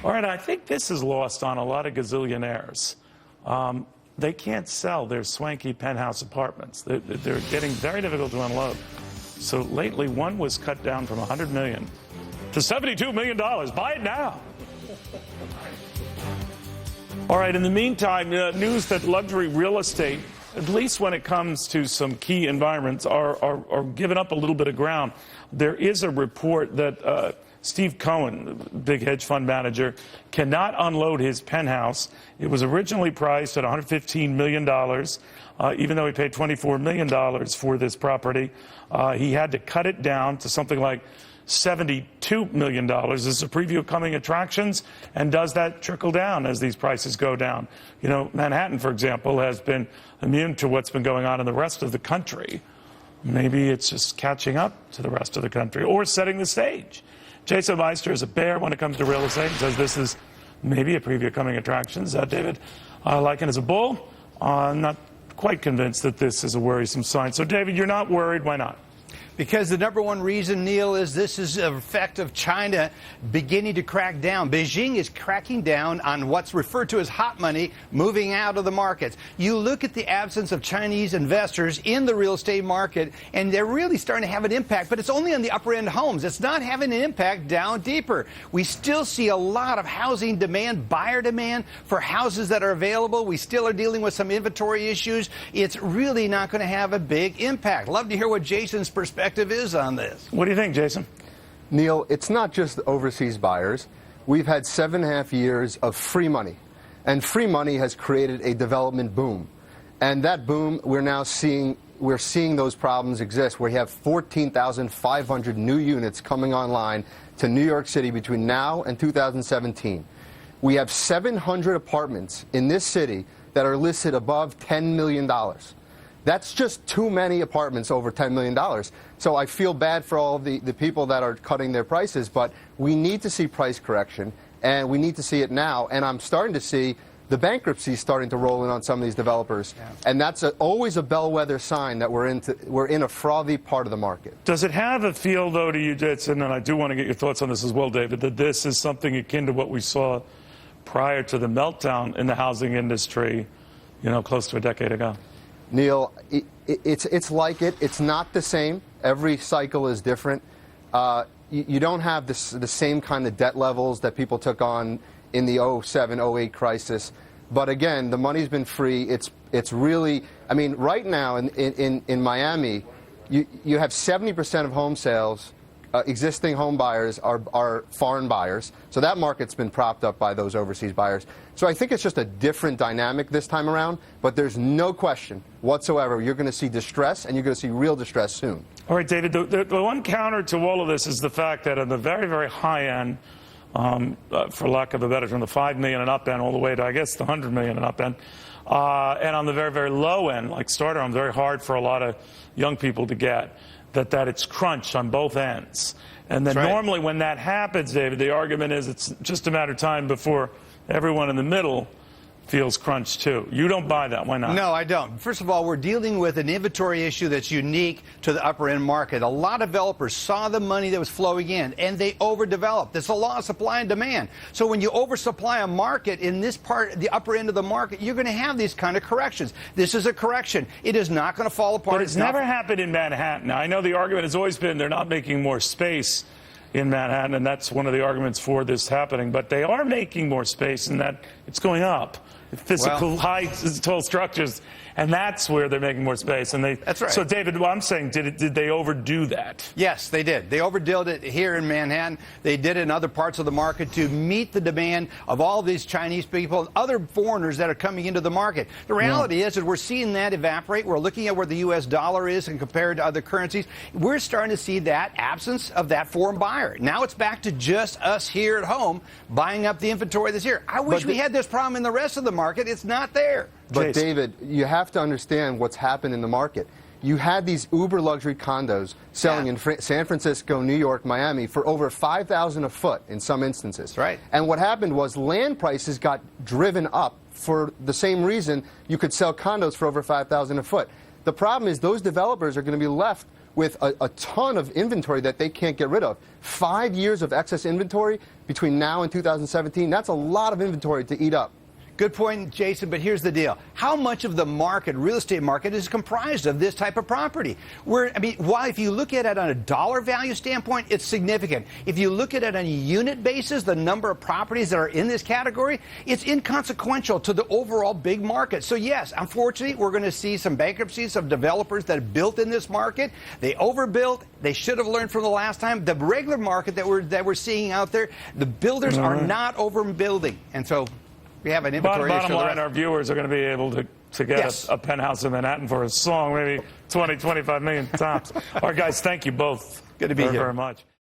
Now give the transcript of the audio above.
All right, I think this is lost on a lot of gazillionaires. They can't sell their swanky penthouse apartments. They're getting very difficult to unload. So lately, one was cut down from $100 million to $72 million. Buy it now. All right, in the meantime, news that luxury real estate, at least when it comes to some key environments, are giving up a little bit of ground. There is a report that Steve Cohen, big hedge fund manager, cannot unload his penthouse. It was originally priced at $115 million, even though he paid $24 million for this property. He had to cut it down to something like $72 million. This is a preview of coming attractions, and does that trickle down as these prices go down? You know, Manhattan, for example, has been immune to what's been going on in the rest of the country. Maybe it's just catching up to the rest of the country or setting the stage. Jason Meister is a bear when it comes to real estate and says this is maybe a preview of coming attractions. David Lykken is a bull. I'm not quite convinced that this is a worrisome sign. So, David, you're not worried. Why not? Because the number one reason, Neil, is this is an effect of China beginning to crack down. Beijing is cracking down on what's referred to as hot money moving out of the markets. You look at the absence of Chinese investors in the real estate market, and they're really starting to have an impact, but it's only on the upper end homes. It's not having an impact down deeper. We still see a lot of housing demand, buyer demand for houses that are available. We still are dealing with some inventory issues. It's really not going to have a big impact. Love to hear what Jason's perspective is on this. What do you think, Jason? Neil, it's not just the overseas buyers. We've had 7.5 years of free money, and free money has created a development boom. And that boom, we're seeing those problems exist, where you have 14,500 new units coming online to New York City between now and 2017. We have 700 apartments in this city that are listed above $10 million. That's just too many apartments over $10 million. So I feel bad for all the people that are cutting their prices, but we need to see price correction, and we need to see it now. And I'm starting to see the bankruptcy starting to roll in on some of these developers. Yeah. And that's always a bellwether sign that we're in a frothy part of the market. Does it have a feel, though, to you, Jason, and I do want to get your thoughts on this as well, David, that this is something akin to what we saw prior to the meltdown in the housing industry, you know, close to a decade ago? Neil, it's like it. It's not the same. Every cycle is different. You don't have the same kind of debt levels that people took on in the 07, 08 crisis. But again, the money's been free. It's really, I mean, right now in Miami, you have 70% of home sales, existing home buyers are foreign buyers. So that market's been propped up by those overseas buyers. So I think it's just a different dynamic this time around, but there's no question whatsoever you're going to see distress, and you're going to see real distress soon. All right, David, the one counter to all of this is the fact that on the very, very high end, for lack of a better term, the $5 million and up end all the way to, I guess, the $100 million and up end, and on the very, very low end, like starter homes, very hard for a lot of young people to get, that it's crunched on both ends. And then normally when that happens, David, the argument is it's just a matter of time before everyone in the middle feels crunched too. You don't buy that. Why not? No, I don't. First of all, we're dealing with an inventory issue that's unique to the upper end market. A lot of developers saw the money that was flowing in, and they overdeveloped. There's a law of supply and demand. So when you oversupply a market in this part, the upper end of the market, you're going to have these kind of corrections. This is a correction. It is not going to fall apart. But it's never happened in Manhattan. Now, I know the argument has always been they're not making more space in Manhattan, and that's one of the arguments for this happening. But they are making more space in that it's going up. Physical heights, tall structures, and that's where they're making more space. And that's right. So, David, what I'm saying, did they overdo that? Yes, they did. They overdid it here in Manhattan. They did it in other parts of the market to meet the demand of all these Chinese people and other foreigners that are coming into the market. The reality is that we're seeing that evaporate. We're looking at where the U.S. dollar is and compared to other currencies. We're starting to see that absence of that foreign buyer. Now it's back to just us here at home buying up the inventory that's here. I wish we had this problem in the rest of the market. It's not there. But, David, you have to understand what's happened in the market. You had these uber luxury condos selling in San Francisco, New York, Miami for over $5,000 a foot in some instances. Right. And what happened was land prices got driven up for the same reason you could sell condos for over $5,000 a foot. The problem is those developers are going to be left with a ton of inventory that they can't get rid of. 5 years of excess inventory between now and 2017, that's a lot of inventory to eat up. Good point, Jason, but here's the deal. How much of the market, real estate market, is comprised of this type of property? While if you look at it on a dollar value standpoint, it's significant. If you look at it on a unit basis, the number of properties that are in this category, it's inconsequential to the overall big market. So yes, unfortunately, we're going to see some bankruptcies of developers that have built in this market. They overbuilt. They should have learned from the last time. The regular market that we're seeing out there, the builders are not overbuilding. And so we have an inventory issue. Bottom line, our viewers are going to be able to get a penthouse in Manhattan for a song, maybe 20, 25 million tops. All right, guys, thank you both Good to be here very much.